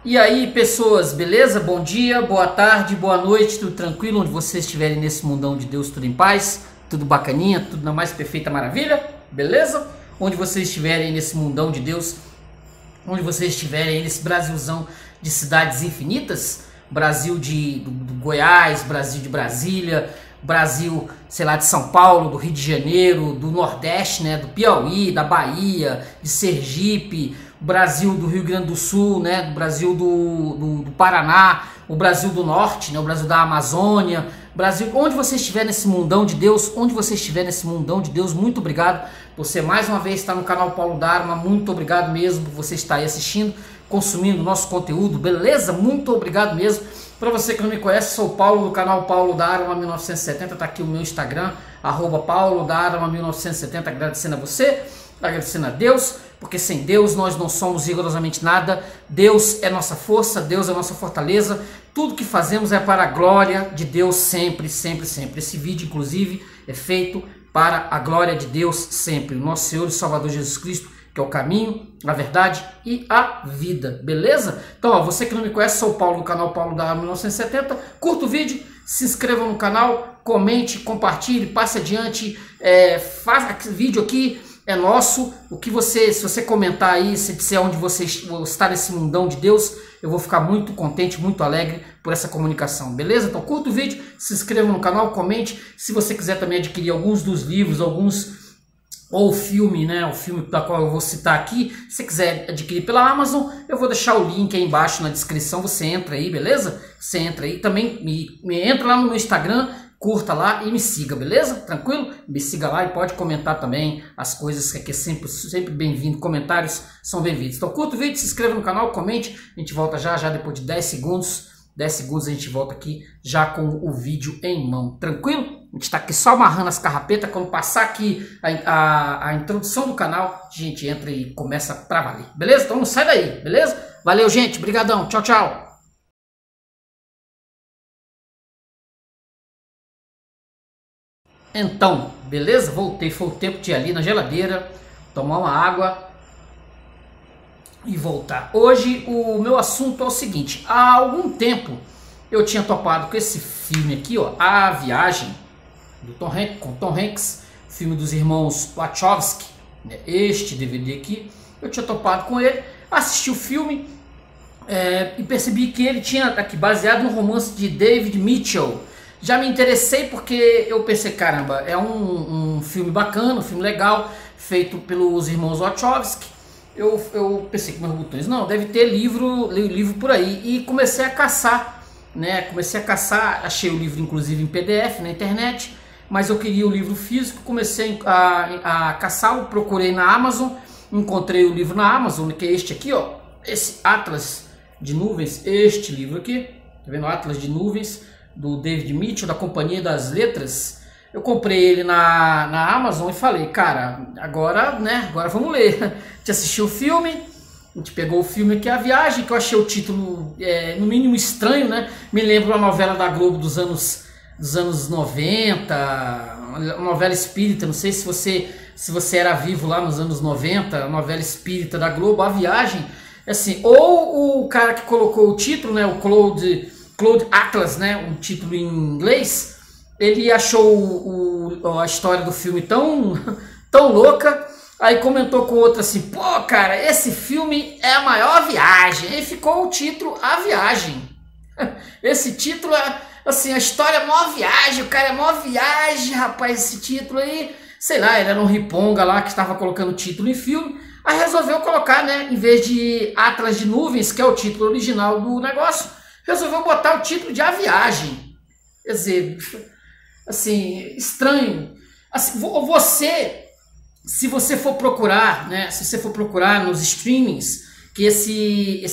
E aí, pessoas, beleza? Bom dia, boa tarde, boa noite, tudo tranquilo? Onde vocês estiverem nesse mundão de Deus, tudo em paz, tudo bacaninha, tudo na mais perfeita maravilha, beleza? Onde vocês estiverem nesse mundão de Deus, onde vocês estiverem nesse Brasilzão de cidades infinitas, Brasil do Goiás, Brasil de Brasília, Brasil, sei lá, de São Paulo, do Rio de Janeiro, do Nordeste, né, do Piauí, da Bahia, de Sergipe, Brasil do Rio Grande do Sul, né, do Brasil do Paraná, o Brasil do Norte, né, o Brasil da Amazônia, Brasil, onde você estiver nesse mundão de Deus, onde você estiver nesse mundão de Deus, muito obrigado por você mais uma vez estar no canal Paulo Dharma, muito obrigado mesmo por você estar aí assistindo, consumindo o nosso conteúdo, beleza? Muito obrigado mesmo. Para você que não me conhece, sou o Paulo do canal Paulo Dharma 1970, tá aqui o meu Instagram, @Paulo Dharma 1970, agradecendo a você, agradecendo a Deus, porque sem Deus nós não somos rigorosamente nada. Deus é nossa força, Deus é nossa fortaleza. Tudo que fazemos é para a glória de Deus sempre, sempre, sempre. Esse vídeo, inclusive, é feito para a glória de Deus sempre. O nosso Senhor e Salvador Jesus Cristo, que é o caminho, a verdade e a vida, beleza? Então, ó, você que não me conhece, sou o Paulo do canal Paulo da 1970. Curta o vídeo, se inscreva no canal, comente, compartilhe, passe adiante, faz vídeo aqui. É nosso. O que você, se você comentar aí, se disser onde você está nesse mundão de Deus, eu vou ficar muito contente, muito alegre por essa comunicação, beleza? Então curta o vídeo, se inscreva no canal, comente. Se você quiser também adquirir alguns dos livros, ou o filme, né? O filme da qual eu vou citar aqui, se você quiser adquirir pela Amazon, eu vou deixar o link aí embaixo na descrição. Você entra aí, beleza? Você entra aí. Também me entra lá no meu Instagram, curta lá e me siga, beleza? Tranquilo? Me siga lá e pode comentar também as coisas que aqui é sempre bem-vindo. Comentários são bem-vindos. Então curta o vídeo, se inscreva no canal, comente. A gente volta já depois de 10 segundos. 10 segundos a gente volta aqui já com o vídeo em mão. Tranquilo? A gente está aqui só amarrando as carrapetas. Quando passar aqui a introdução do canal, a gente entra e começa pra valer. Beleza? Então não sai daí, beleza? Valeu, gente. Brigadão. Tchau, tchau. Então, beleza? Voltei, foi o tempo de ir ali na geladeira, tomar uma água e voltar. Hoje o meu assunto é o seguinte: há algum tempo eu tinha topado com esse filme aqui, ó, A Viagem, do com Tom Hanks, filme dos irmãos Wachowski, né? Este DVD aqui, eu tinha topado com ele, assisti o filme e percebi que ele tinha aqui baseado no romance de David Mitchell. Já me interessei porque eu pensei, caramba, é um filme bacana, um filme legal, feito pelos irmãos Wachowski. Eu pensei com meus botões, não, deve ter livro por aí. E comecei a caçar, né? Achei o livro inclusive em PDF na internet, mas eu queria o livro físico, comecei a caçar, procurei na Amazon, encontrei o livro na Amazon, que é este aqui, ó, esse Atlas de Nuvens, este livro aqui, tá vendo? Atlas de Nuvens, do David Mitchell, da Companhia das Letras. Eu comprei ele na Amazon e falei, cara, agora, né, agora vamos ler. A gente assistiu o filme, a gente pegou o filme aqui, A Viagem, que eu achei o título no mínimo estranho, né? Me lembra uma novela da Globo dos anos 90, uma novela espírita, não sei se você era vivo lá nos anos 90, a novela espírita da Globo, A Viagem. Assim, ou o cara que colocou o título, né, o Cloud Atlas, né, um título em inglês, ele achou a história do filme tão louca, aí comentou com o outro assim, pô, cara, esse filme é a maior viagem, e ficou o título A Viagem. Esse título é, assim, a história é a maior viagem, o cara é a maior viagem, rapaz, esse título aí, sei lá, ele era um riponga lá que estava colocando título em filme, aí resolveu colocar, né, em vez de Atlas de Nuvens, que é o título original do negócio, resolveu botar o título de A Viagem. Quer dizer, assim, estranho. Assim, se você for procurar, né, se você for procurar nos streamings, que esse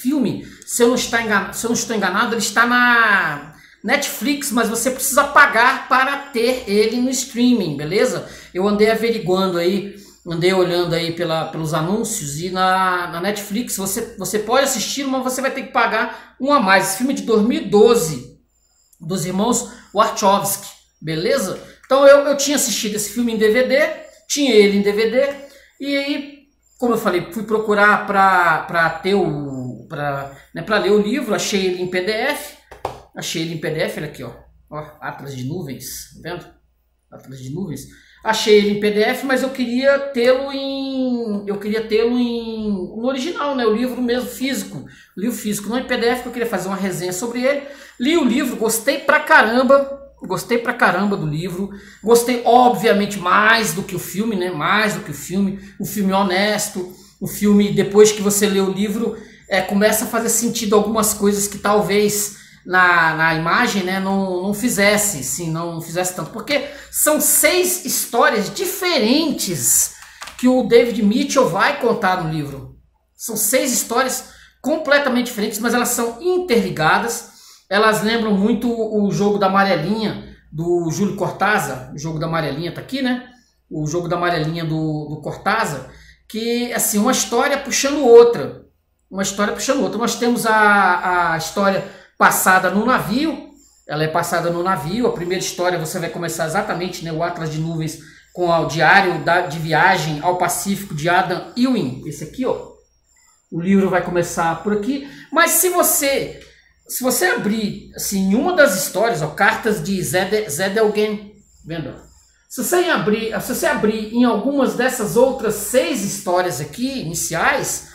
filme, se eu não estou enganado, ele está na Netflix, mas você precisa pagar para ter ele no streaming, beleza? Eu andei averiguando aí, andei olhando aí pelos anúncios, e na Netflix você pode assistir, mas você vai ter que pagar um a mais. Esse filme é de 2012, dos irmãos Wachowski, beleza? Então eu tinha assistido esse filme em DVD, tinha ele em DVD, e aí, como eu falei, fui procurar para ter o para ler o livro. Achei ele em PDF. Olha aqui, ó. Atlas de nuvens, tá vendo? Atlas de nuvens. Achei ele em PDF, mas eu queria tê-lo no original, né? O livro mesmo físico. O livro físico, não em PDF, porque eu queria fazer uma resenha sobre ele. Li o livro, gostei pra caramba. Gostei pra caramba do livro. Gostei, obviamente, mais do que o filme, né? Mais do que o filme. O filme honesto. O filme, depois que você lê o livro, começa a fazer sentido algumas coisas que talvez na imagem, né, não fizesse, sim, não fizesse tanto. Porque são 6 histórias diferentes que o David Mitchell vai contar no livro. São 6 histórias completamente diferentes, mas elas são interligadas. Elas lembram muito o Jogo da Amarelinha, do Júlio Cortázar. O Jogo da Amarelinha tá aqui, né? O Jogo da Amarelinha do Cortázar. Que, assim, uma história puxando outra. Uma história puxando outra. Nós temos a história passada no navio. Ela é passada no navio. A primeira história você vai começar exatamente, né? O Atlas de Nuvens com o diário de viagem ao Pacífico de Adam Ewing. Esse aqui, ó. O livro vai começar por aqui. Mas se você abrir, assim, uma das histórias, ó, Cartas de Zedelghen, vendo? Se você abrir em algumas dessas outras 6 histórias aqui, iniciais,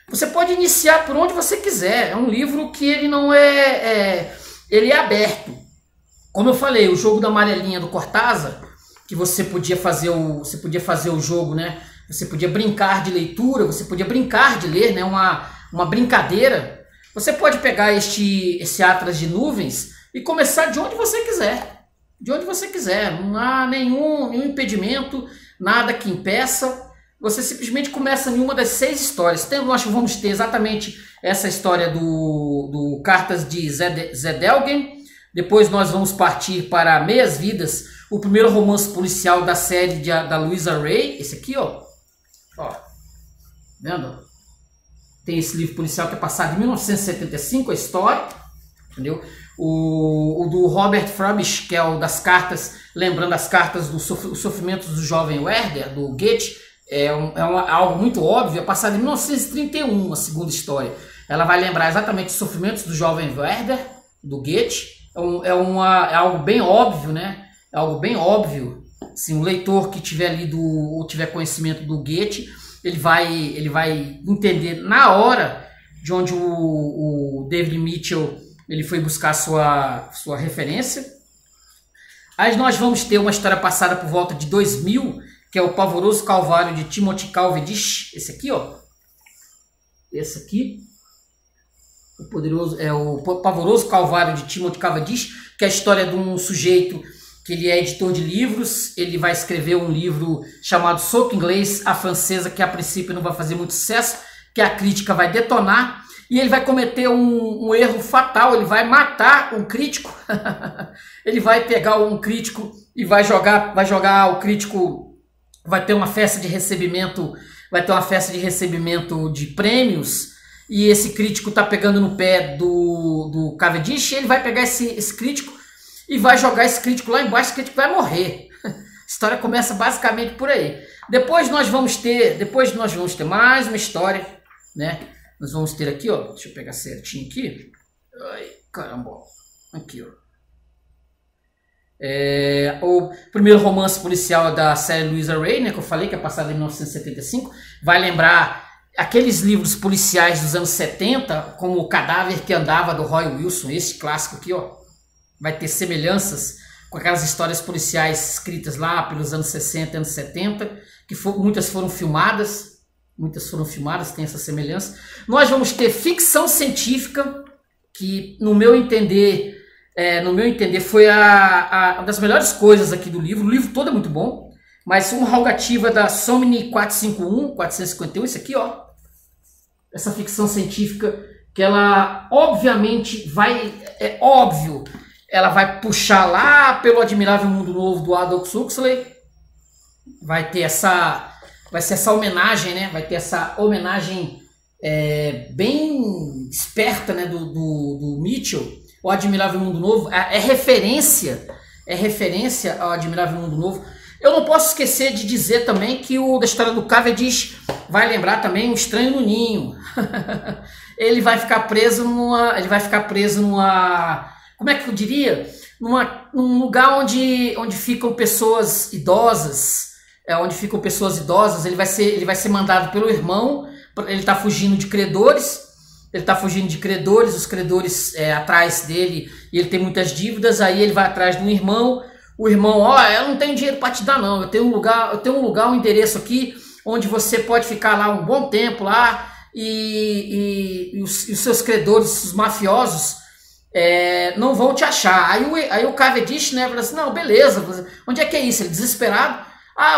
você pode iniciar por onde você quiser. É um livro que ele não ele é aberto. Como eu falei, o Jogo da Amarelinha do Cortázar, que você podia fazer o jogo, né? Você podia brincar de leitura, você podia brincar de ler, né? Uma brincadeira. Você pode pegar esse Atlas de Nuvens e começar de onde você quiser. De onde você quiser. Não há nenhum impedimento, nada que impeça. Você simplesmente começa em uma das 6 histórias. Nós vamos ter exatamente essa história do Cartas de Zedelghen. Depois nós vamos partir para Meias Vidas, o primeiro romance policial da série da Louisa Ray. Esse aqui, ó. Vendo? Tem esse livro policial que é passado em 1975, a história, entendeu? O do Robert Frobisher, que é o das cartas, lembrando as cartas dos sofrimentos do jovem Werther, do Goethe, algo muito óbvio, é passado em 1931, a segunda história. Ela vai lembrar exatamente os sofrimentos do jovem Werther, do Goethe. É algo bem óbvio, né? É algo bem óbvio. Assim, o leitor que tiver lido ou tiver conhecimento do Goethe, ele vai entender na hora de onde o David Mitchell ele foi buscar sua referência. Aí nós vamos ter uma história passada por volta de 2000, que é o Pavoroso Calvário de Timothy Cavendish. Esse aqui, ó. Esse aqui. O Pavoroso Calvário de Timothy Cavendish, que é a história de um sujeito que ele é editor de livros. Ele vai escrever um livro chamado Soco Inglês à Francesa, que a princípio não vai fazer muito sucesso, que a crítica vai detonar, e ele vai cometer um erro fatal. Ele vai matar um crítico. Ele vai pegar um crítico e vai jogar o crítico, vai ter uma festa de recebimento, de prêmios, e esse crítico tá pegando no pé do Cavendish, e ele vai pegar esse crítico e vai jogar esse crítico lá embaixo. Esse crítico vai morrer. A história começa basicamente por aí. Depois nós vamos ter mais uma história, né? Nós vamos ter aqui, ó, deixa eu pegar certinho aqui. Ai, caramba. Aqui, ó. O primeiro romance policial da série Louisa Ray, né, que eu falei, que é passado em 1975, vai lembrar aqueles livros policiais dos anos 70, como O Cadáver que Andava, do Roy Wilson, esse clássico aqui, ó. Vai ter semelhanças com aquelas histórias policiais escritas lá pelos anos 60 e anos 70, que muitas foram filmadas, tem essa semelhança. Nós vamos ter ficção científica, que no meu entender foi uma das melhores coisas aqui do livro. O livro todo é muito bom, mas uma rogativa da Somni 451, esse aqui, ó. Essa ficção científica que ela obviamente ela vai puxar lá pelo Admirável Mundo Novo do Aldous Huxley. Vai ser essa homenagem, né? Vai ter essa homenagem bem esperta, né? do Mitchell. O Admirável Mundo Novo é referência ao Admirável Mundo Novo. Eu não posso esquecer de dizer também que o da história do Cavendish vai lembrar também um Estranho no Ninho. Ele vai ficar preso numa, como é que eu diria? Num lugar onde ficam pessoas idosas, ele vai ser mandado pelo irmão, ele está fugindo de credores, os credores atrás dele, e ele tem muitas dívidas, aí ele vai atrás do irmão, o irmão, eu não tenho dinheiro para te dar não, eu tenho um endereço aqui, onde você pode ficar lá um bom tempo lá, e os seus credores, os mafiosos, não vão te achar. Aí o Cavendish, né, fala assim, não, beleza, onde é que é isso? Ele desesperado,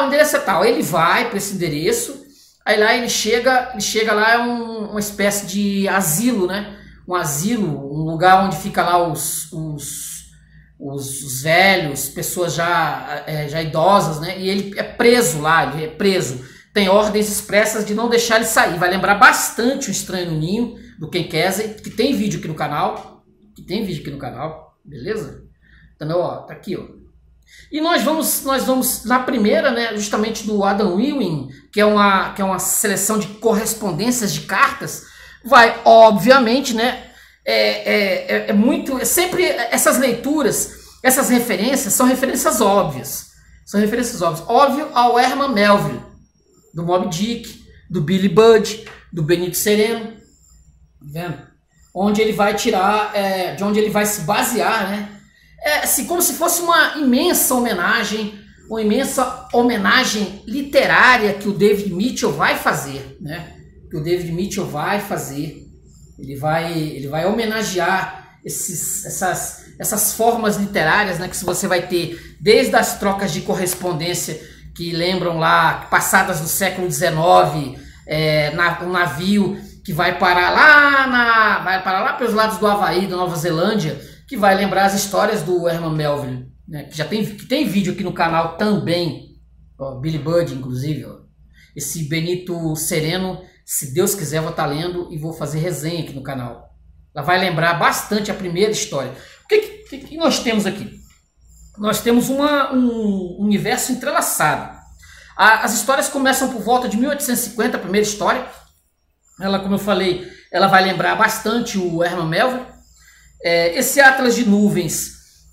o endereço é tal. Aí ele vai para esse endereço, aí lá ele chega lá, é uma espécie de asilo, né, um lugar onde fica lá os velhos, pessoas já idosas, né, e ele é preso lá, tem ordens expressas de não deixar ele sair. Vai lembrar bastante o Estranho no Ninho, do Ken Kesey, que tem vídeo aqui no canal. Beleza? Então, tá aqui, ó. E nós vamos na primeira, né, justamente do Adam Ewing, que é uma seleção de correspondências de cartas. Vai, obviamente, né, sempre essas leituras, essas referências, são referências óbvias. Óbvio ao Herman Melville, do Moby Dick, do Billy Budd, do Benito Sereno, tá vendo? Onde ele vai tirar, de onde ele vai se basear, né? Assim, como se fosse uma imensa homenagem literária que o David Mitchell vai fazer, né? Ele vai homenagear essas formas literárias, né? Que você vai ter desde as trocas de correspondência que lembram lá, passadas do século XIX, um navio que vai parar lá pelos lados do Havaí, da Nova Zelândia, que vai lembrar as histórias do Herman Melville, né, que tem vídeo aqui no canal também, Billy Budd, inclusive, esse Benito Sereno, se Deus quiser, eu vou estar lendo e vou fazer resenha aqui no canal. Ela vai lembrar bastante a primeira história. O que nós temos aqui? Nós temos um universo entrelaçado. As histórias começam por volta de 1850, a primeira história. Ela, como eu falei, ela vai lembrar bastante o Herman Melville. Esse Atlas de Nuvens,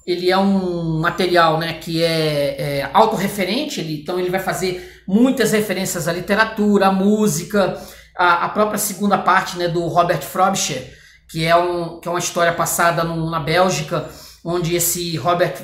ele é um material, né, que é autorreferente, então ele vai fazer muitas referências à literatura, à música, a própria segunda parte, né, do Robert Frobisher, que é uma história passada na Bélgica, onde esse Robert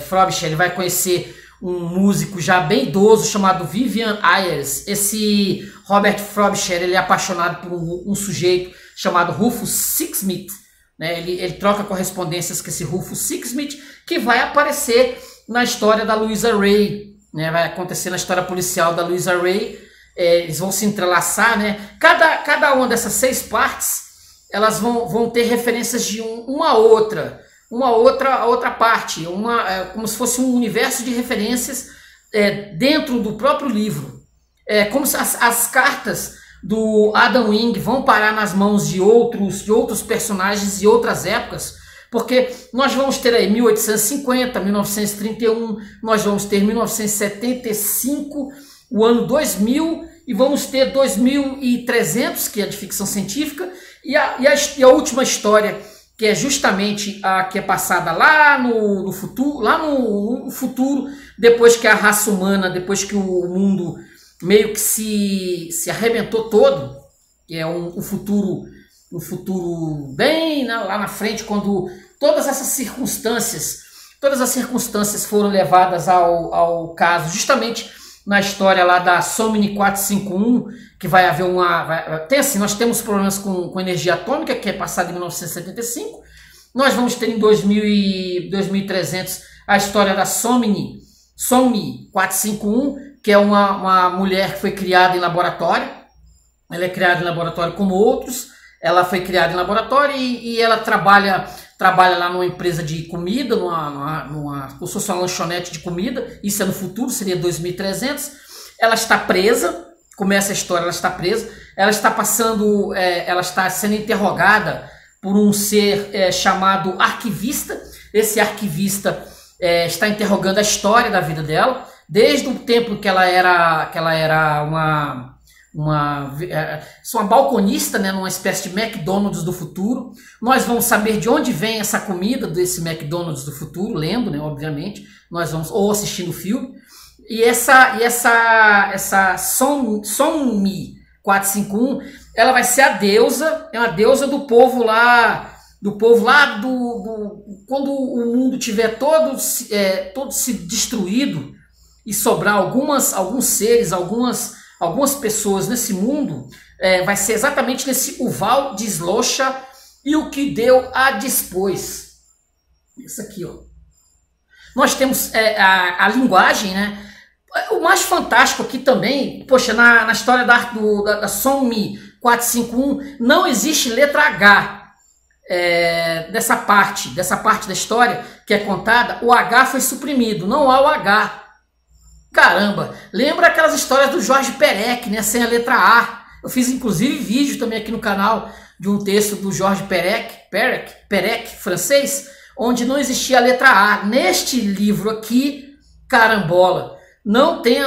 Frobisher ele vai conhecer um músico já bem idoso chamado Vivian Ayers. Esse Robert Frobisher ele é apaixonado por um sujeito chamado Rufus Sixsmith, né? Ele troca correspondências com esse Rufus Sixsmith, que vai aparecer na história da Louisa Ray, né? Vai acontecer na história policial da Louisa Ray. Eles vão se entrelaçar, né? Cada uma dessas 6 partes elas vão ter referências de uma outra parte, como se fosse um universo de referências dentro do próprio livro. Como se as cartas do Adam Ewing vão parar nas mãos de outros personagens e outras épocas, porque nós vamos ter aí 1850, 1931, nós vamos ter 1975, o ano 2000, e vamos ter 2300, que é de ficção científica, e a última história, que é justamente a que é passada lá no futuro, depois que a raça humana, depois que o mundo meio que se arrebentou todo, que é um futuro bem lá na frente, quando todas as circunstâncias foram levadas ao caso, justamente na história lá da Somni 451, que vai haver nós temos problemas com energia atômica, que é passada em 1975, nós vamos ter em 2300 a história da Somni 451, que é uma mulher que foi criada em laboratório. Ela é criada em laboratório como outros, ela foi criada em laboratório e ela trabalha lá numa empresa de comida, como se fosse uma lanchonete de comida. Isso é no futuro, seria 2300. Ela está presa, começa a história, ela está presa, ela está sendo interrogada por um ser chamado arquivista. Esse arquivista está interrogando a história da vida dela, desde o tempo que ela era uma balconista, né, numa espécie de McDonald's do futuro. Nós vamos saber de onde vem essa comida desse McDonald's do futuro, lendo, né, obviamente, nós vamos, ou assistindo o filme. E essa Sonmi 451, ela vai ser a deusa, é uma deusa do povo lá, quando o mundo tiver todo se destruído e sobrar alguns seres, algumas pessoas nesse mundo, vai ser exatamente nesse Uval de Slocha e o que deu a dispôs. Isso aqui, ó. Nós temos a linguagem, né? O mais fantástico aqui também, poxa, na história da Sonmi 451, não existe letra H dessa parte da história que é contada. O H foi suprimido, não há o H. Caramba, lembra aquelas histórias do Jorge Perec, né, sem a letra A. Eu fiz inclusive vídeo também aqui no canal de um texto do Jorge Perec, francês, onde não existia a letra A. Neste livro aqui, carambola, não tem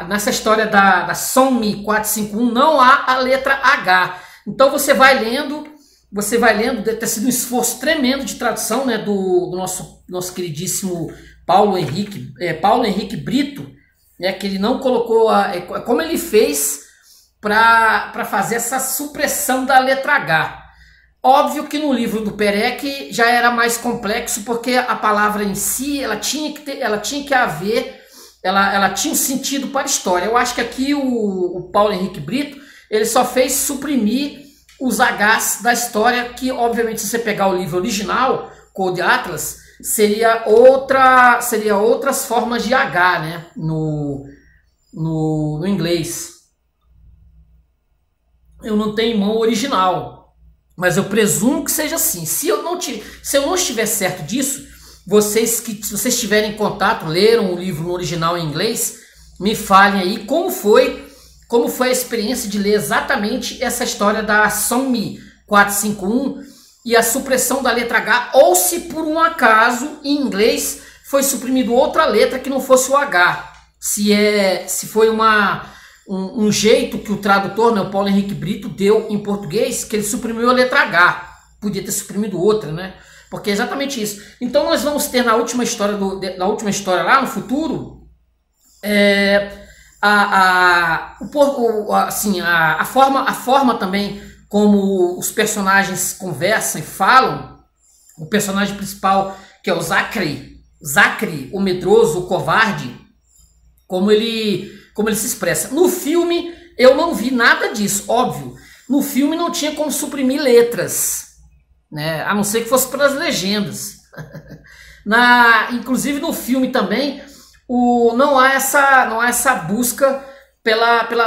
nessa história da Sonmi 451, não há a letra H. Então você vai lendo, deve ter sido um esforço tremendo de tradução, né, do nosso queridíssimo Paulo Henrique Brito, né, que ele não colocou, como ele fez para fazer essa supressão da letra H. Óbvio que no livro do Perec já era mais complexo, porque a palavra em si, ela tinha um sentido para a história. Eu acho que aqui o Paulo Henrique Brito, ele só fez suprimir os Hs da história, que obviamente se você pegar o livro original, Code Atlas, seria outras formas de H, né, no inglês. Eu não tenho em mão o original, mas eu presumo que seja assim. Se eu não estiver certo disso, se vocês tiverem contato, leram o livro no original em inglês, me falem aí como foi a experiência de ler exatamente essa história da Sonmi 451 e a supressão da letra H, ou se por um acaso em inglês foi suprimido outra letra que não fosse o H. Se foi um jeito que o tradutor, né, o Paulo Henrique Brito, deu em português, que ele suprimiu a letra H. Podia ter suprimido outra, né? Porque é exatamente isso. Então nós vamos ter na última história lá no futuro, a forma também como os personagens conversam e falam. O personagem principal, que é o Zachary, o medroso, o covarde, como ele se expressa. No filme eu não vi nada disso, óbvio. No filme não tinha como suprimir letras, né? A não ser que fosse pelas legendas. Inclusive no filme também não há essa busca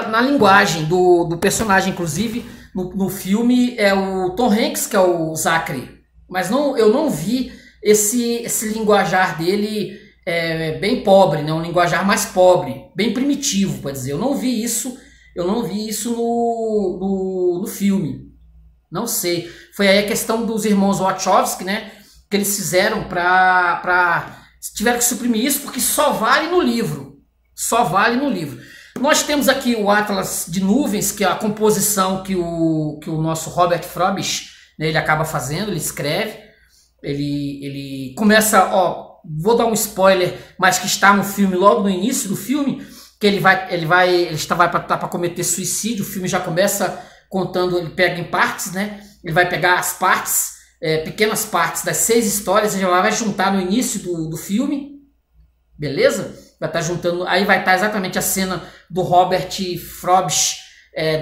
na linguagem do personagem. Inclusive no filme é o Tom Hanks que é o Zachary, mas eu não vi esse linguajar dele bem pobre, né? Um linguajar mais pobre, bem primitivo, para dizer. Eu não vi isso no filme. Não sei. Foi aí a questão dos irmãos Wachowski, né? Que eles fizeram tiveram que suprimir isso, porque só vale no livro. Só vale no livro. Nós temos aqui o Atlas de Nuvens, que é a composição que o nosso Robert Frobisher, né, ele acaba fazendo, ele escreve. Ele começa, vou dar um spoiler, mas que está no filme, logo no início do filme, que ele vai para cometer suicídio. O filme já começa contando, ele pega em partes, né? Ele vai pegar as partes, pequenas partes das 6 histórias, ele vai juntar no início do filme, beleza? Vai estar juntando, aí vai estar exatamente a cena do Robert Frobisher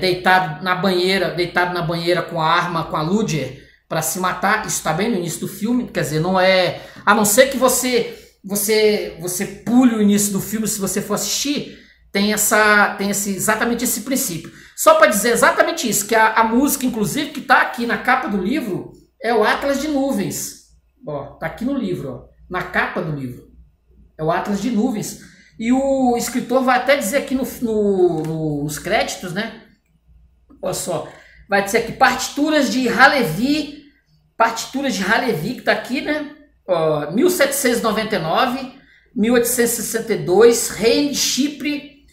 deitado na banheira com a arma, com a Luger, para se matar. Isso está bem no início do filme, quer dizer, não é, a não ser que você pule o início do filme. Se você for assistir, tem exatamente esse princípio. Só para dizer exatamente isso, que a música, inclusive, que está aqui na capa do livro, é o Atlas de Nuvens. Está aqui no livro, na capa do livro. É o Atlas de Nuvens. E o escritor vai até dizer aqui nos créditos, né? Olha só, vai dizer aqui, partituras de Halevi, que está aqui, né? 1799, 1862, Reino de Chipre.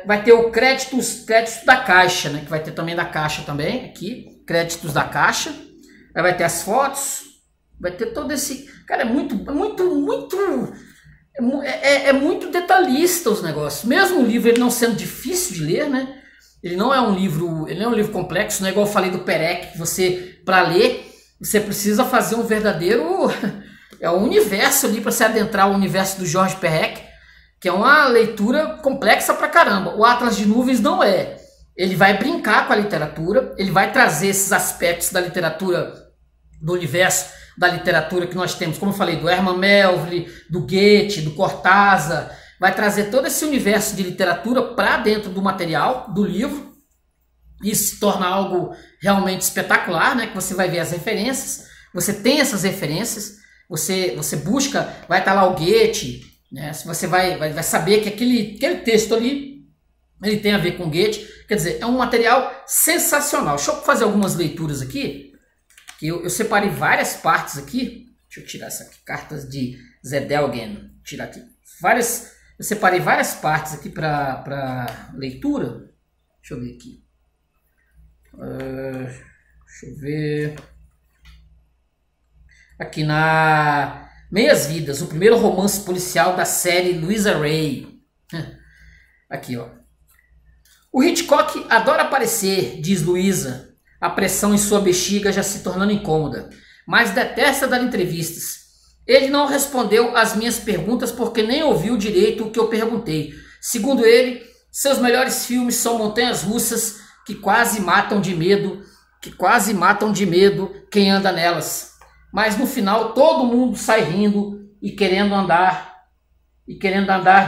Vai ter o créditos da Caixa, né? Que vai ter também da Caixa também, aqui, créditos da Caixa. Aí vai ter as fotos, vai ter todo esse... Cara, é muito detalhista os negócios. Mesmo o livro ele não sendo difícil de ler, né? Ele não é um livro complexo, não é igual eu falei do Perec, que você, para ler, você precisa fazer um verdadeiro... É um universo ali para se adentrar o universo do Georges Perec, que é uma leitura complexa pra caramba. O Atlas de Nuvens não é. Ele vai brincar com a literatura, ele vai trazer esses aspectos da literatura, do universo da literatura que nós temos, como eu falei, do Herman Melville, do Goethe, do Cortázar, vai trazer todo esse universo de literatura para dentro do material, do livro. Isso se torna algo realmente espetacular, né? Que você vai ver as referências, você tem essas referências, você busca, vai estar lá o Goethe, né? Você vai saber que aquele texto ali, ele tem a ver com Goethe. Quer dizer, é um material sensacional. Deixa eu fazer algumas leituras aqui, que eu separei várias partes aqui. Deixa eu tirar essa aqui, cartas de Zedelgen, tirar aqui. Eu separei várias partes aqui para leitura. Deixa eu ver aqui. Deixa eu ver. Aqui na Meias Vidas, o primeiro romance policial da série Louisa Ray. Aqui, ó. O Hitchcock adora aparecer, diz Luísa, a pressão em sua bexiga já se tornando incômoda, mas detesta dar entrevistas. Ele não respondeu às minhas perguntas porque nem ouviu direito o que eu perguntei. Segundo ele, seus melhores filmes são montanhas russas que quase matam de medo quem anda nelas. Mas no final todo mundo sai rindo e querendo andar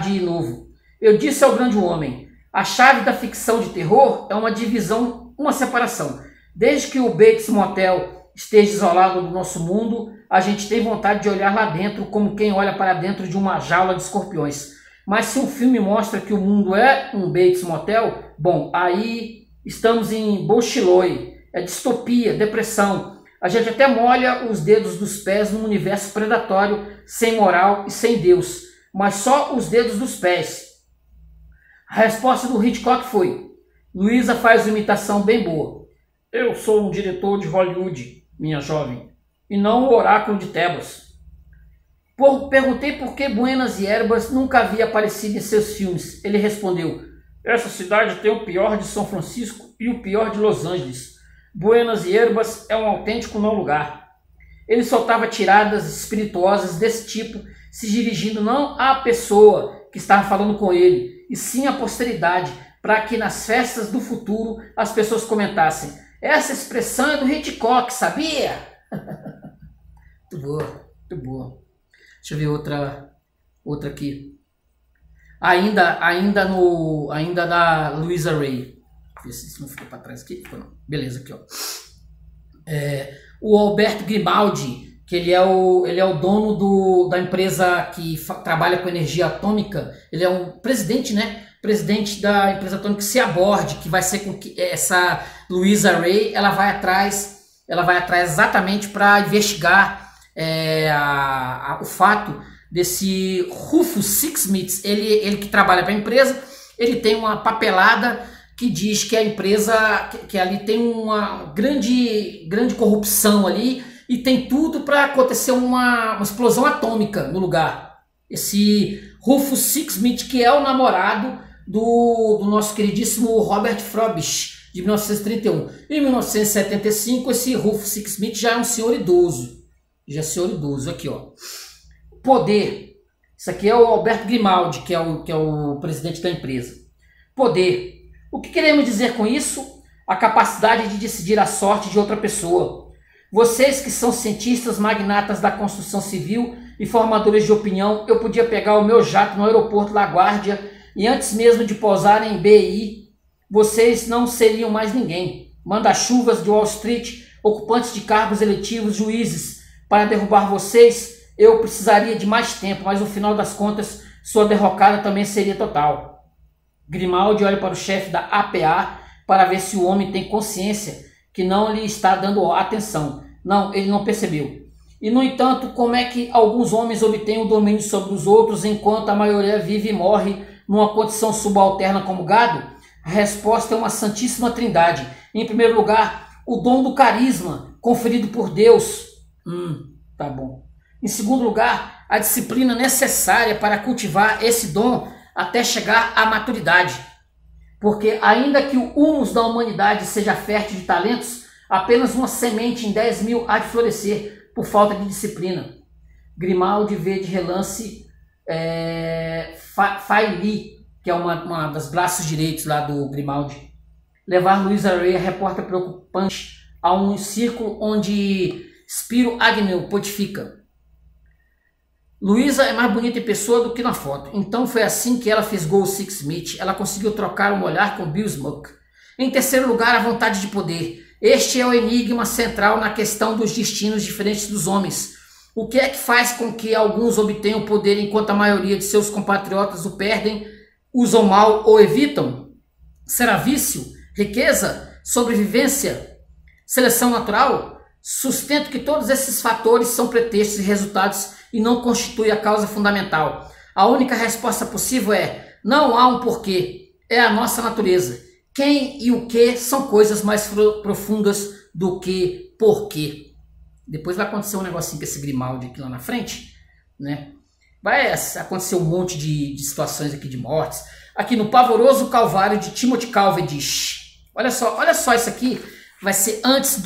de novo. Eu disse ao grande homem, a chave da ficção de terror é uma divisão, uma separação. Desde que o Bates Motel esteja isolado do nosso mundo, a gente tem vontade de olhar lá dentro como quem olha para dentro de uma jaula de escorpiões. Mas se um filme mostra que o mundo é um Bates Motel, bom, aí estamos em Bolshoi, é distopia, depressão. A gente até molha os dedos dos pés num universo predatório, sem moral e sem Deus, mas só os dedos dos pés. A resposta do Hitchcock foi, Luísa faz uma imitação bem boa. Eu sou um diretor de Hollywood, minha jovem, e não o oráculo de Tebas. Perguntei por que Buenas Hierbas nunca havia aparecido em seus filmes. Ele respondeu, essa cidade tem o pior de São Francisco e o pior de Los Angeles. Buenas Hierbas é um autêntico não lugar. Ele soltava tiradas espirituosas desse tipo, se dirigindo não à pessoa que estava falando com ele, e sim à posteridade, para que nas festas do futuro as pessoas comentassem, essa expressão é do Hitchcock, sabia? Muito boa, muito boa. Deixa eu ver outra aqui. Ainda da Louisa Ray. Se não ficou para trás aqui, beleza, aqui ó. O Alberto Grimaldi, que ele é o dono da empresa que trabalha com energia atômica, ele é um presidente, né? Presidente da empresa atômica Seaboard, que vai ser com que essa Louisa Ray, ela vai atrás exatamente para investigar o fato desse Rufus Sixsmith, ele que trabalha para a empresa, ele tem uma papelada que diz que a empresa, que ali tem uma grande corrupção ali e tem tudo para acontecer uma explosão atômica no lugar. Esse Rufus Sixsmith, que é o namorado do nosso queridíssimo Robert Frobisher, de 1931. Em 1975, esse Rufus Sixsmith já é um senhor idoso. Aqui, ó. Poder. Isso aqui é o Alberto Grimaldi, que é o presidente da empresa. Poder. O que queremos dizer com isso? A capacidade de decidir a sorte de outra pessoa. Vocês que são cientistas, magnatas da construção civil e formadores de opinião, eu podia pegar o meu jato no aeroporto LaGuardia e antes mesmo de pousar em BI, vocês não seriam mais ninguém. Manda-chuvas de Wall Street, ocupantes de cargos eletivos, juízes. Para derrubar vocês, eu precisaria de mais tempo, mas no final das contas, sua derrocada também seria total. Grimaldi olha para o chefe da APA para ver se o homem tem consciência que não lhe está dando atenção. Não, ele não percebeu. E no entanto, como é que alguns homens obtêm o domínio sobre os outros enquanto a maioria vive e morre numa condição subalterna como gado? A resposta é uma santíssima trindade. Em primeiro lugar, o dom do carisma conferido por Deus. Tá bom. Em segundo lugar, a disciplina necessária para cultivar esse dom até chegar à maturidade. Porque ainda que o humus da humanidade seja fértil de talentos, apenas uma semente em 10.000 há de florescer por falta de disciplina. Grimaldi vê de relance Fai Li, que é uma das braços direitos lá do Grimaldi. Levar Louisa Ray, a repórter preocupante, a um círculo onde Spiro Agnew pontifica. Luísa é mais bonita em pessoa do que na foto. Então foi assim que ela fisgou o Six Smith. Ela conseguiu trocar um olhar com Bill Smoke. Em terceiro lugar, a vontade de poder. Este é o enigma central na questão dos destinos diferentes dos homens. O que é que faz com que alguns obtenham poder enquanto a maioria de seus compatriotas o perdem, usam mal ou evitam? Será vício? Riqueza? Sobrevivência? Seleção natural? Sustento que todos esses fatores são pretextos e resultados e não constituem a causa fundamental. A única resposta possível é: não há um porquê, é a nossa natureza. Quem e o que são coisas mais profundas do que porquê. Depois vai acontecer um negocinho com esse Grimaldi aqui lá na frente, né? Vai acontecer um monte de situações aqui de mortes. Aqui no Pavoroso Calvário de Timothy Cavendish. Olha só isso aqui. Vai ser antes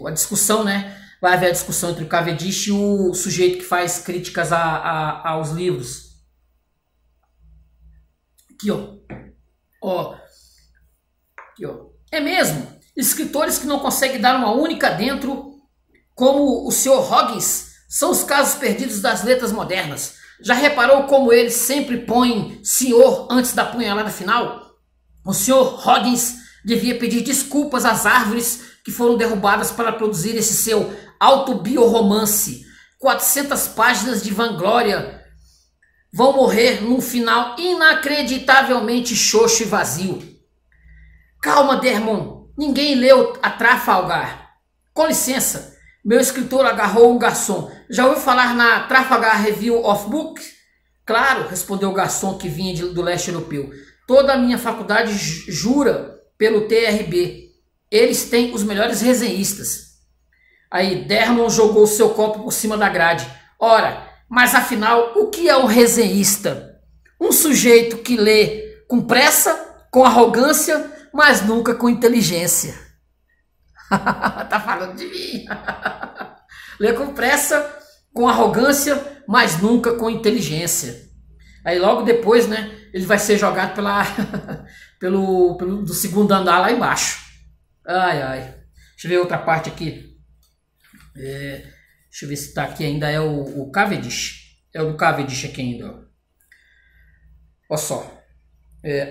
a discussão, né? Vai haver a discussão entre o Cavendish e o sujeito que faz críticas aos livros. Aqui, ó. Aqui, ó. É mesmo. Escritores que não conseguem dar uma única dentro, como o Sr. Hoggins, são os casos perdidos das letras modernas. Já reparou como eles sempre põem senhor antes da punhalada final? O Sr. Hoggins devia pedir desculpas às árvores que foram derrubadas para produzir esse seu autobiorromance. 400 páginas de vanglória vão morrer num final inacreditavelmente xoxo e vazio. Calma, Dermon. Ninguém leu a Trafalgar. Com licença. Meu escritor agarrou um garçom. Já ouviu falar na Trafalgar Review of Books? Claro, respondeu o garçom que vinha do leste europeu. Toda a minha faculdade jura pelo TRB. Eles têm os melhores resenhistas. Aí Dermon jogou seu copo por cima da grade. Ora, mas afinal, o que é um resenhista? Um sujeito que lê com pressa, com arrogância, mas nunca com inteligência. Tá falando de mim. Lê com pressa, com arrogância, mas nunca com inteligência. Aí logo depois, né, ele vai ser jogado do segundo andar lá embaixo. Ai. Deixa eu ver outra parte aqui. Deixa eu ver se tá aqui ainda. É o Cavendish. É o do Cavendish aqui ainda. Olha só.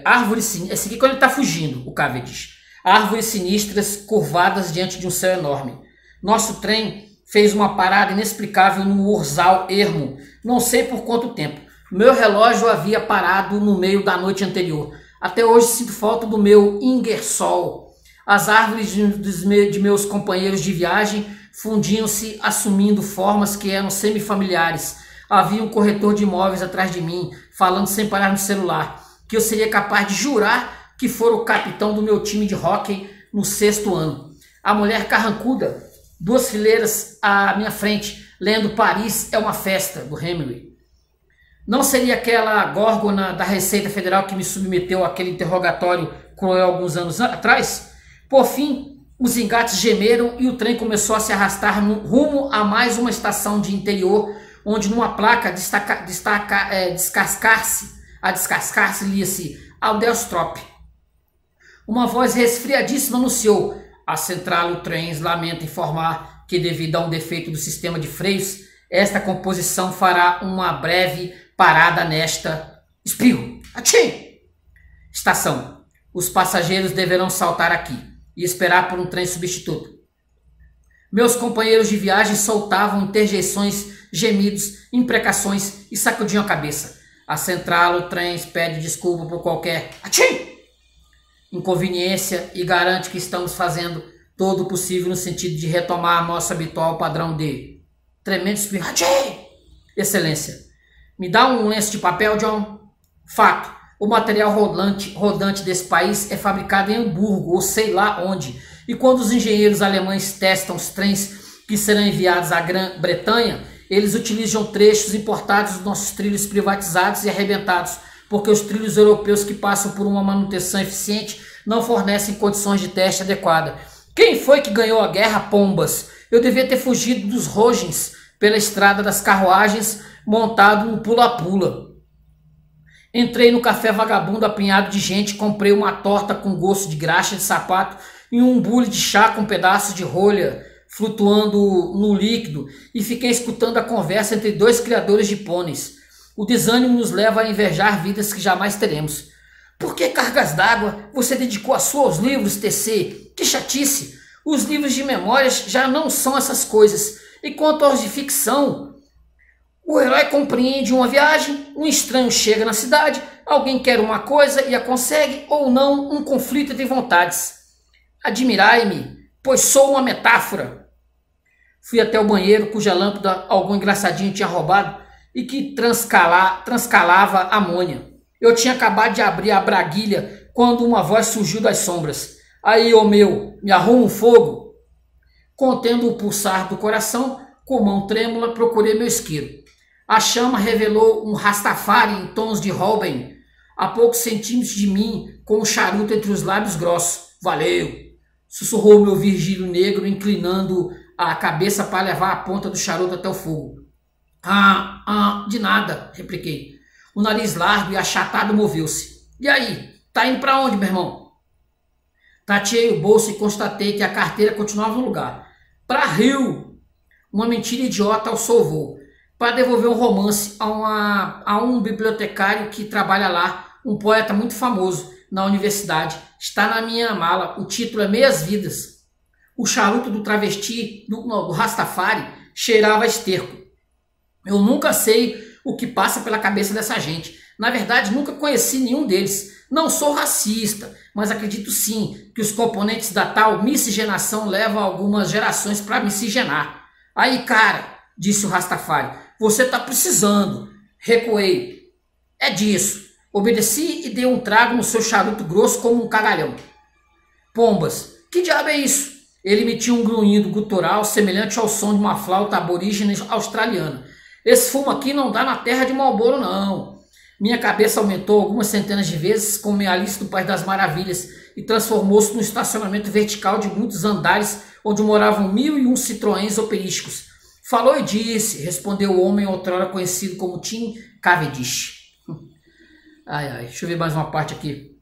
Árvores sinistras. Esse aqui quando ele tá fugindo, o Cavendish. Árvores sinistras curvadas diante de um céu enorme. Nosso trem fez uma parada inexplicável no Urzal ermo. Não sei por quanto tempo. Meu relógio havia parado no meio da noite anterior. Até hoje sinto falta do meu Ingersoll. As árvores de meus companheiros de viagem fundiam-se, assumindo formas que eram semifamiliares. Havia um corretor de imóveis atrás de mim, falando sem parar no celular, que eu seria capaz de jurar que fora o capitão do meu time de hóquei no 6º ano. A mulher carrancuda, 2 fileiras à minha frente, lendo Paris é uma festa, do Hemingway. Não seria aquela górgona da Receita Federal que me submeteu àquele interrogatório cruel alguns anos atrás? Por fim, os engates gemeram e o trem começou a se arrastar rumo a mais uma estação de interior, onde numa placa descascar-se lia-se Alderstrop. Uma voz resfriadíssima anunciou: a Central Trens lamenta informar que, devido a um defeito do sistema de freios, esta composição fará uma breve parada nesta... Espirro! Atchim! Estação. Os passageiros deverão saltar aqui e esperar por um trem substituto. Meus companheiros de viagem soltavam interjeições, gemidos, imprecações e sacudiam a cabeça. A Central Trens pede desculpa por qualquer inconveniência e garante que estamos fazendo todo possível no sentido de retomar nosso habitual padrão de tremendo espirro. Excelência, me dá um lenço de papel, John? Fato, o material rodante desse país é fabricado em Hamburgo ou sei lá onde. E quando os engenheiros alemães testam os trens que serão enviados à Grã-Bretanha, eles utilizam trechos importados dos nossos trilhos privatizados e arrebentados, porque os trilhos europeus que passam por uma manutenção eficiente não fornecem condições de teste adequada. Quem foi que ganhou a guerra, pombas? Eu devia ter fugido dos Rogens pela estrada das carruagens, montado no pula-pula. Entrei no café vagabundo apinhado de gente, comprei uma torta com gosto de graxa de sapato e um bule de chá com pedaços de rolha flutuando no líquido e fiquei escutando a conversa entre dois criadores de pôneis. O desânimo nos leva a invejar vidas que jamais teremos. Por que cargas d'água você dedicou a sua aos livros, TC? Que chatice! Os livros de memórias já não são essas coisas. E quanto aos de ficção, o herói compreende uma viagem, um estranho chega na cidade, alguém quer uma coisa e a consegue, ou não, um conflito de vontades. Admirai-me, pois sou uma metáfora. Fui até o banheiro, cuja lâmpada algum engraçadinho tinha roubado e que transcalava amônia. Eu tinha acabado de abrir a braguilha quando uma voz surgiu das sombras. Aí, ô meu, me arruma um fogo? Contendo o pulsar do coração, com mão trêmula, procurei meu isqueiro. A chama revelou um Rastafari em tons de Robin, a poucos centímetros de mim, com um charuto entre os lábios grossos. Valeu! Sussurrou meu Virgílio negro, inclinando a cabeça para levar a ponta do charuto até o fogo. De nada, repliquei. O nariz largo e achatado moveu-se. E aí, tá indo pra onde, meu irmão? Tateei o bolso e constatei que a carteira continuava no lugar. Pra Rio! Uma mentira idiota alçou o voo. Para devolver um romance a um bibliotecário que trabalha lá, um poeta muito famoso na universidade. Está na minha mala. O título é Meias Vidas. O charuto do travesti, do Rastafari, cheirava a esterco. Eu nunca sei o que passa pela cabeça dessa gente. Na verdade, nunca conheci nenhum deles. Não sou racista, mas acredito sim que os componentes da tal miscigenação levam algumas gerações para miscigenar. Aí, cara, disse o Rastafari, você tá precisando. Recuei. É disso. Obedeci e dei um trago no seu charuto grosso como um cagalhão. Pombas, que diabo é isso? Ele emitiu um grunhido gutural semelhante ao som de uma flauta aborígene australiana. Esse fumo aqui não dá na terra de Marlboro, não. Minha cabeça aumentou algumas centenas de vezes como em Alice do País das Maravilhas e transformou-se num estacionamento vertical de muitos andares onde moravam 1001 Citroëns operísticos. Falou e disse, respondeu o homem outrora conhecido como Tim Cavendish. Deixa eu ver mais uma parte aqui.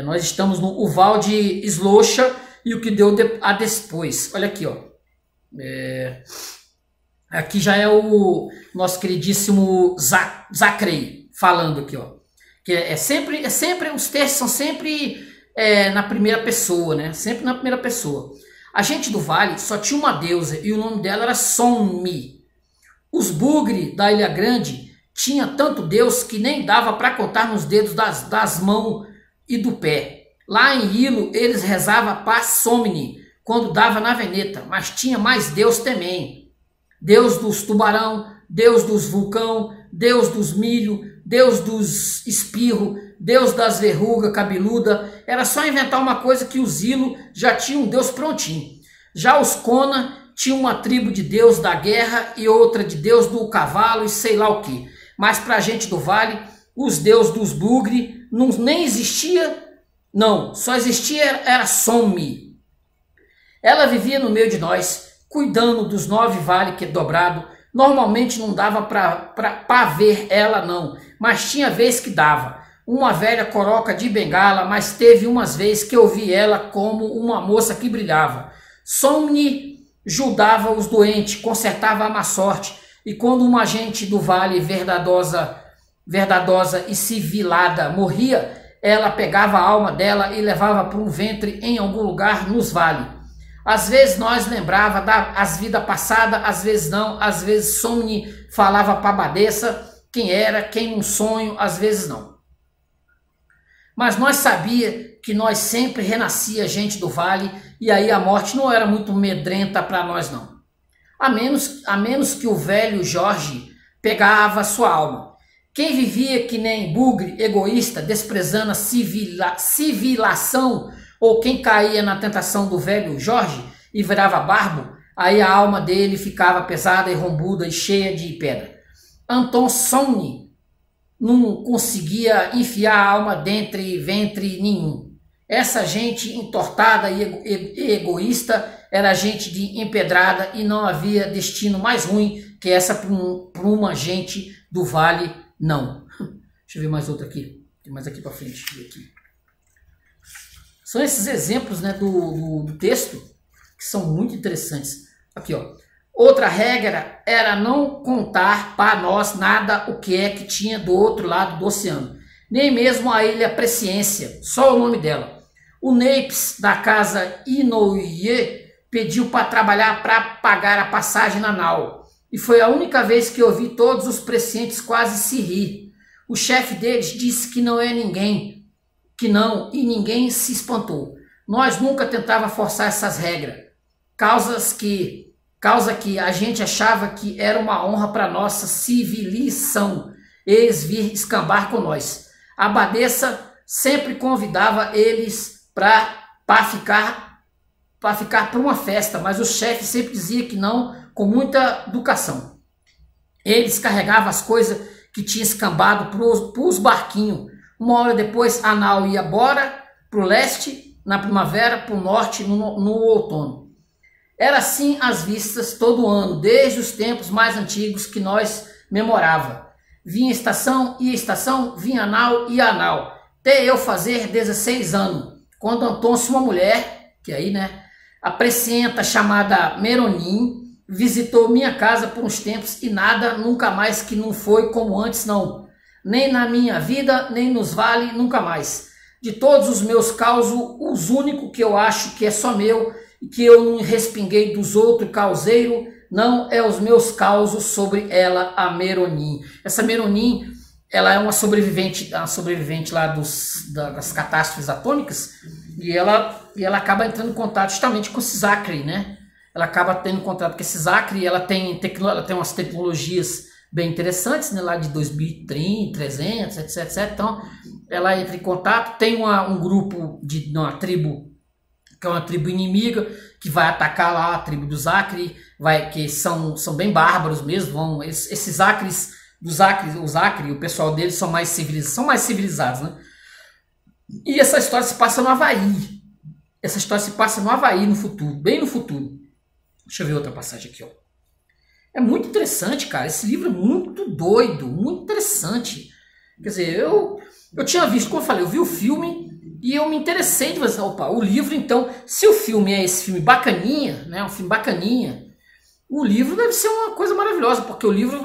Nós estamos no Uvalde Slocha e o que deu a depois. Olha aqui, ó. Aqui já é o nosso queridíssimo Zachary falando aqui, ó. Que os textos são sempre na primeira pessoa, né? Sempre na primeira pessoa. A gente do Vale só tinha uma deusa e o nome dela era Sonmi. Os bugre da Ilha Grande tinha tanto Deus que nem dava para contar nos dedos das mãos e do pé. Lá em Hilo eles rezavam Paz Somni quando dava na veneta, mas tinha mais Deus também. Deus dos tubarão, Deus dos vulcão, Deus dos milho, Deus dos espirro, Deus das verrugas cabeluda. Era só inventar uma coisa que os Hilo já tinham um Deus prontinho. Já os Kona tinham uma tribo de Deus da guerra e outra de Deus do cavalo e sei lá o que. Mas pra gente do Vale, os deuses dos bugre nem existia, não, só existia era Sommi. Ela vivia no meio de nós, cuidando dos 9 vales que dobrado. Normalmente não dava pra ver ela não, mas tinha vez que dava. Uma velha coroca de bengala, mas teve umas vezes que eu vi ela como uma moça que brilhava. Somni judava os doentes, consertava a má sorte, e quando uma gente do vale verdadosa e civilada morria, ela pegava a alma dela e levava para um ventre em algum lugar nos vales. Às vezes nós lembrava das vidas passadas, às vezes não, às vezes Somni falava para a abadesa quem era, quem um sonho, às vezes não. Mas nós sabia que nós sempre renascia gente do vale, e aí a morte não era muito medrenta para nós não. A menos que o velho Jorge pegava sua alma. Quem vivia que nem bugre, egoísta, desprezando a civilização, ou quem caía na tentação do velho Jorge e virava barbo, aí a alma dele ficava pesada e rombuda e cheia de pedra. Anton Somni não conseguia enfiar a alma dentro ventre nenhum. Essa gente entortada e egoísta era gente de empedrada e não havia destino mais ruim que essa para uma gente do vale, não. Deixa eu ver mais outra aqui. Tem mais aqui para frente. Deixa eu ver aqui. São esses exemplos, né, do texto que são muito interessantes. Aqui, ó. Outra regra era não contar para nós nada o que é que tinha do outro lado do oceano. Nem mesmo a ilha Presciência, só o nome dela. O Nepes da casa Inouye pediu para trabalhar para pagar a passagem na nau. E foi a única vez que eu vi todos os prescientes quase se rir. O chefe deles disse que não é ninguém, que não, e ninguém se espantou. Nós nunca tentava forçar essas regras. Causa que a gente achava que era uma honra para nossa civilização eles vir escambar com nós. A abadesa sempre convidava eles para ficar para uma festa, mas o chefe sempre dizia que não, com muita educação. Eles carregavam as coisas que tinha escambado para os barquinhos. Uma hora depois a nau ia embora para o leste na primavera, para o norte no outono. Era assim as vistas todo ano, desde os tempos mais antigos que nós memorava. Vinha estação, ia estação, vinha nau e a nau. Até eu fazer 16 anos, quando Antônio, uma mulher, que aí, né, a prescienta chamada Meronim, visitou minha casa por uns tempos e nada, nunca mais que não foi como antes, não. Nem na minha vida, nem nos vale, nunca mais. De todos os meus causos, os únicos que eu acho que é só meu, e que eu não respinguei dos outros causeiros, não é os meus causos sobre ela, a Meronim. Essa Meronim, ela é uma sobrevivente lá das catástrofes atômicas, e ela acaba entrando em contato justamente com esse Zachary, né? Ela acaba tendo contato com esse Zachary, ela tem umas tecnologias bem interessantes, né? Lá de 2030, 300, etc. Então, ela entra em contato, tem um grupo de uma tribo, que é uma tribo inimiga, que vai atacar lá a tribo do Zachary, que são bem bárbaros mesmo, esses Zacharies, o Zachary, o pessoal deles são mais civilizados, né? E essa história se passa no Havaí. Essa história se passa no Havaí, no futuro, bem no futuro. Deixa eu ver outra passagem aqui, ó. É muito interessante, cara. Esse livro é muito doido, muito interessante. Quer dizer, eu tinha visto, como eu falei, eu vi o filme e eu me interessei de ver, opa, o livro, então, se o filme é esse filme bacaninha, né, um filme bacaninha, o livro deve ser uma coisa maravilhosa, porque o livro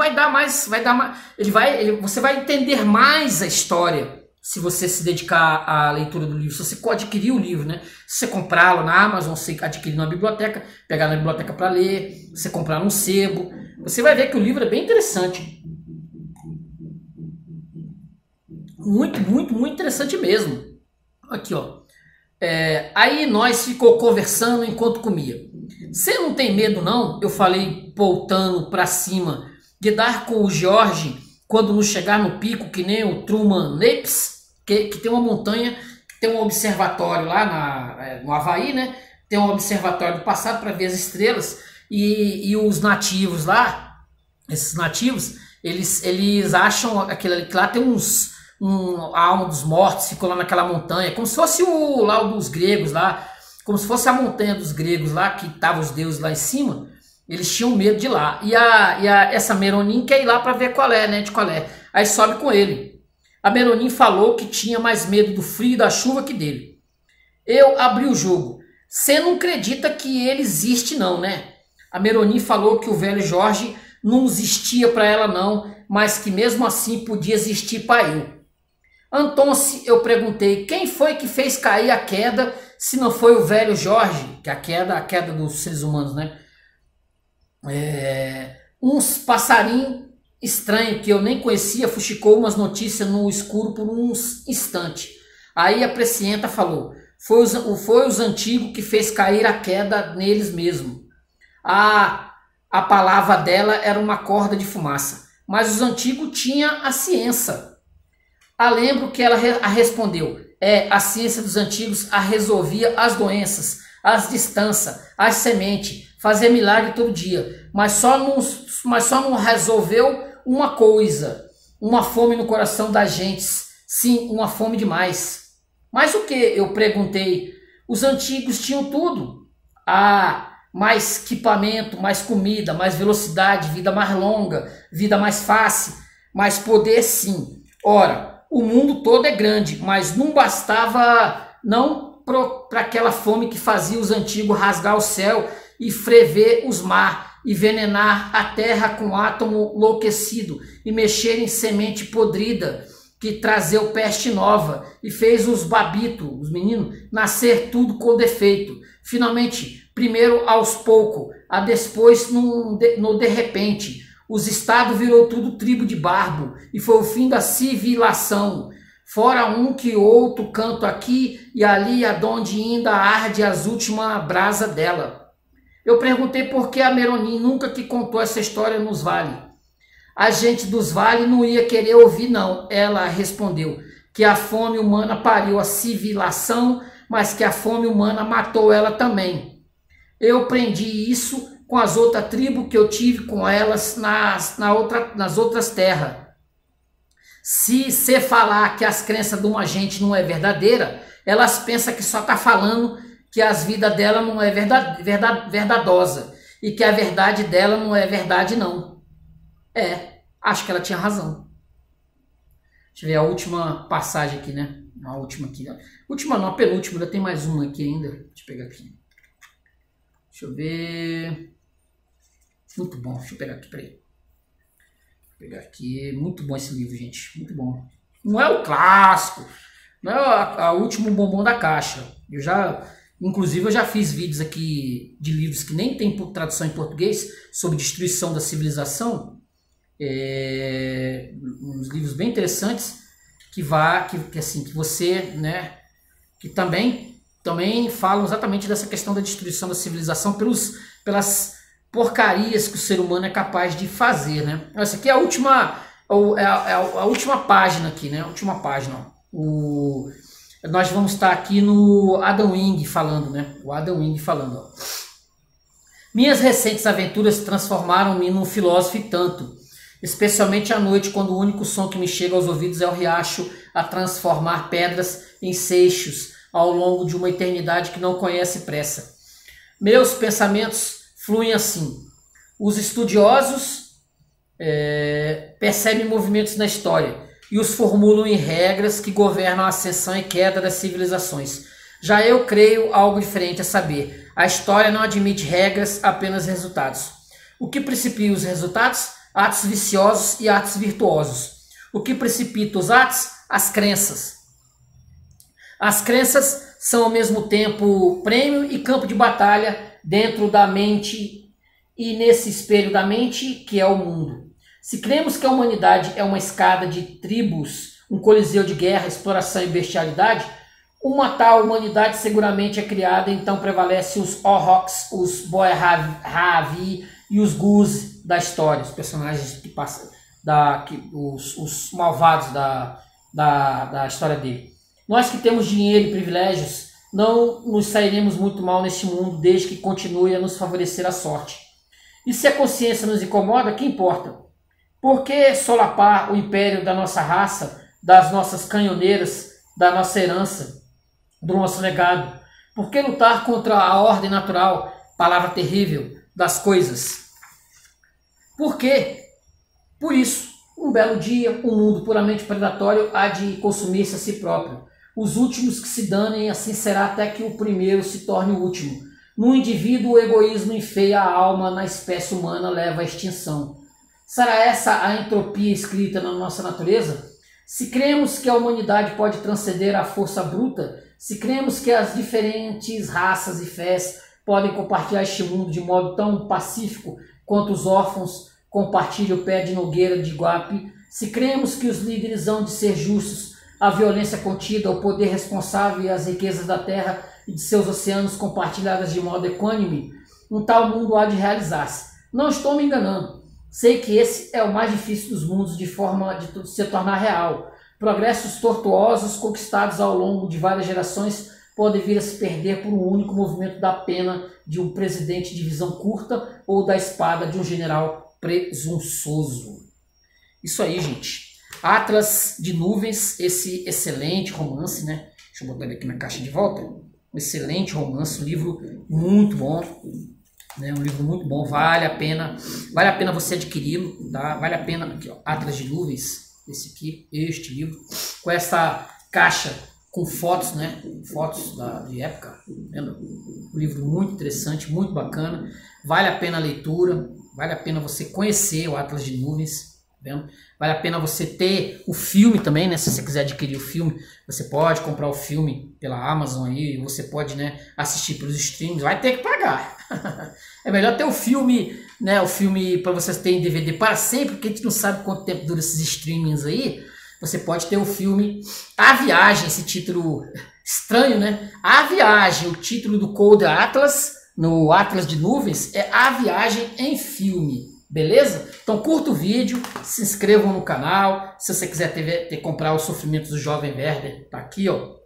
você vai entender mais a história se você se dedicar à leitura do livro, se você adquirir o livro, né? Se você comprá-lo na Amazon, você adquirir na biblioteca, pegar na biblioteca para ler, você comprar num sebo, você vai ver que o livro é bem interessante. Muito, muito, muito interessante mesmo. Aqui, ó. Aí nós ficou conversando enquanto comia. Você não tem medo, não? Eu falei, voltando para cima, de dar com o Jorge quando nos chegar no pico, que nem o Truman Napes, que tem uma montanha, tem um observatório lá no Havaí, né? Tem um observatório do passado para ver as estrelas, e os nativos lá, esses nativos, eles acham aquilo ali, que lá tem a alma dos mortos, ficou lá naquela montanha, como se fosse lá dos gregos lá, como se fosse a montanha dos gregos lá, que estavam os deuses lá em cima. Eles tinham medo de ir lá, e essa Meronim quer ir lá para ver qual é, né, de qual é. Aí sobe com ele. A Meronim falou que tinha mais medo do frio e da chuva que dele. Eu abri o jogo. Você não acredita que ele existe, não, né? A Meronim falou que o velho Jorge não existia para ela, não, mas que mesmo assim podia existir para eu. Então, eu perguntei, quem foi que fez cair a queda, se não foi o velho Jorge? Que a queda dos seres humanos, né? Uns passarinhos estranhos que eu nem conhecia fuxicou umas notícias no escuro por uns instantes. Aí a prescienta falou, foi os antigos que fez cair a queda neles mesmo. A palavra dela era uma corda de fumaça, mas os antigos tinham a ciência. Lembro que ela respondeu, a ciência dos antigos resolvia as doenças, as distâncias, as sementes, fazia milagre todo dia, mas só não resolveu uma coisa, uma fome no coração das gentes, sim, uma fome demais. Mas o que? Eu perguntei. Os antigos tinham tudo. Mais equipamento, mais comida, mais velocidade, vida mais longa, vida mais fácil, mais poder, sim. Ora, o mundo todo é grande, mas não bastava não para aquela fome que fazia os antigos rasgar o céu e frever os mares, e envenenar a terra com átomo enlouquecido e mexer em semente podrida, que trazeu peste nova e fez os babitos, os meninos, nascer tudo com defeito. Finalmente, primeiro aos poucos, depois no de repente, os estados virou tudo tribo de barbo e foi o fim da civilização. Fora um que outro canto aqui e ali, aonde ainda arde as últimas brasa dela. Eu perguntei por que a Meronim nunca que contou essa história nos vales. A gente dos vales não ia querer ouvir, não. Ela respondeu que a fome humana pariu a civilização, mas que a fome humana matou ela também. Eu aprendi isso com as outras tribos que eu tive com elas nas outras terras. Se você falar que as crenças de uma gente não é verdadeira, elas pensam que só está falando que as vidas dela não é verdadosa e que a verdade dela não é verdade, não. Acho que ela tinha razão. Deixa eu ver a última passagem aqui, né? A última aqui. Última não, a penúltima, ainda tem mais uma aqui ainda. Deixa eu pegar aqui. Deixa eu ver. Muito bom, deixa eu pegar aqui, peraí. Vou pegar aqui. Muito bom esse livro, gente. Muito bom. Não é o clássico. Não é o último bombom da caixa. Inclusive, eu já fiz vídeos aqui de livros que nem tem tradução em português sobre destruição da civilização. Uns livros bem interessantes que você, né, que também falam exatamente dessa questão da destruição da civilização pelas porcarias que o ser humano é capaz de fazer, né? Essa aqui é a última página aqui, né? A última página. Nós vamos estar aqui no Adam Wing falando, né? O Adam Wing falando, ó. Minhas recentes aventuras transformaram-me num filósofo e tanto. Especialmente à noite, quando o único som que me chega aos ouvidos é o riacho a transformar pedras em seixos ao longo de uma eternidade que não conhece pressa. Meus pensamentos fluem assim. Os estudiosos percebem movimentos na história e os formulam em regras que governam a ascensão e queda das civilizações. Já eu creio algo diferente, a saber, a história não admite regras, apenas resultados. O que precipita os resultados? Atos viciosos e atos virtuosos. O que precipita os atos? As crenças. As crenças são ao mesmo tempo prêmio e campo de batalha dentro da mente e nesse espelho da mente que é o mundo. Se cremos que a humanidade é uma escada de tribos, um coliseu de guerra, exploração e bestialidade, uma tal humanidade seguramente é criada, então prevalece os Orroks, os Boerhavi e os Gus da história, os personagens que passam, os malvados da história dele. Nós que temos dinheiro e privilégios, não nos sairemos muito mal neste mundo, desde que continue a nos favorecer a sorte. E se a consciência nos incomoda, que importa? Por que solapar o império da nossa raça, das nossas canhoneiras, da nossa herança, do nosso legado? Por que lutar contra a ordem natural, palavra terrível, das coisas? Por quê? Por isso, um belo dia, um mundo puramente predatório há de consumir-se a si próprio. Os últimos que se danem, assim será até que o primeiro se torne o último. No indivíduo, o egoísmo enfeia a alma, na espécie humana leva à extinção. Será essa a entropia escrita na nossa natureza? Se cremos que a humanidade pode transcender a força bruta, se cremos que as diferentes raças e fés podem compartilhar este mundo de modo tão pacífico quanto os órfãos compartilham o pé de nogueira de Iguape, se cremos que os líderes hão de ser justos, a violência contida, o poder responsável e as riquezas da terra e de seus oceanos compartilhadas de modo equânime, um tal mundo há de realizar-se. Não estou me enganando. Sei que esse é o mais difícil dos mundos de forma de se tornar real. Progressos tortuosos conquistados ao longo de várias gerações podem vir a se perder por um único movimento da pena de um presidente de visão curta ou da espada de um general presunçoso. Isso aí, gente. Atlas de Nuvens, esse excelente romance, né? Deixa eu botar ele aqui na caixa de volta. Um excelente romance, um livro muito bom, né? Um livro muito bom, vale a pena você adquiri-lo, tá? Vale a pena, aqui, ó, Atlas de Nuvens, esse aqui, este livro, com essa caixa com fotos, né? Fotos de época, tá vendo? Um livro muito interessante, muito bacana, vale a pena a leitura, vale a pena você conhecer o Atlas de Nuvens. Vendo? Vale a pena você ter o filme também, né? Se você quiser adquirir o filme, você pode comprar o filme pela Amazon aí, você pode, né, assistir pelos streams, vai ter que pagar. É melhor ter o filme, né? O filme para vocês terem DVD para sempre, porque a gente não sabe quanto tempo dura esses streamings aí. Você pode ter o filme A Viagem, esse título estranho, né? A Viagem, o título do Cold Atlas, no Atlas de Nuvens, é A Viagem em Filme. Beleza? Então curta o vídeo, se inscrevam no canal. Se você quiser comprar Os Sofrimentos do Jovem Werther, tá aqui, ó.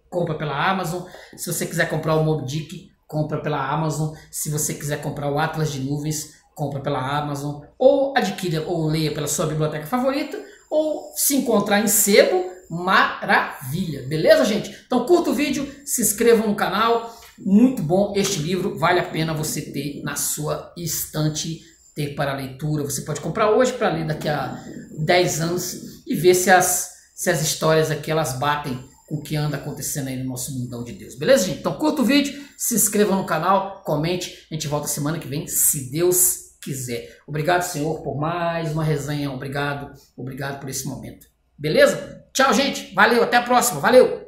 Compra pela Amazon. Se você quiser comprar o Moby Dick, compra pela Amazon. Se você quiser comprar o Atlas de Nuvens, compra pela Amazon. Ou adquira ou leia pela sua biblioteca favorita. Ou se encontrar em sebo, maravilha. Beleza, gente? Então curta o vídeo, se inscrevam no canal. Muito bom este livro, vale a pena você ter na sua estante, ter para leitura. Você pode comprar hoje para ler daqui a 10 anos e ver se as histórias aqui elas batem com o que anda acontecendo aí no nosso mundão de Deus. Beleza, gente? Então curta o vídeo, se inscreva no canal, comente. A gente volta semana que vem, se Deus quiser. Obrigado, Senhor, por mais uma resenha. Obrigado por esse momento. Beleza? Tchau, gente. Valeu, até a próxima. Valeu!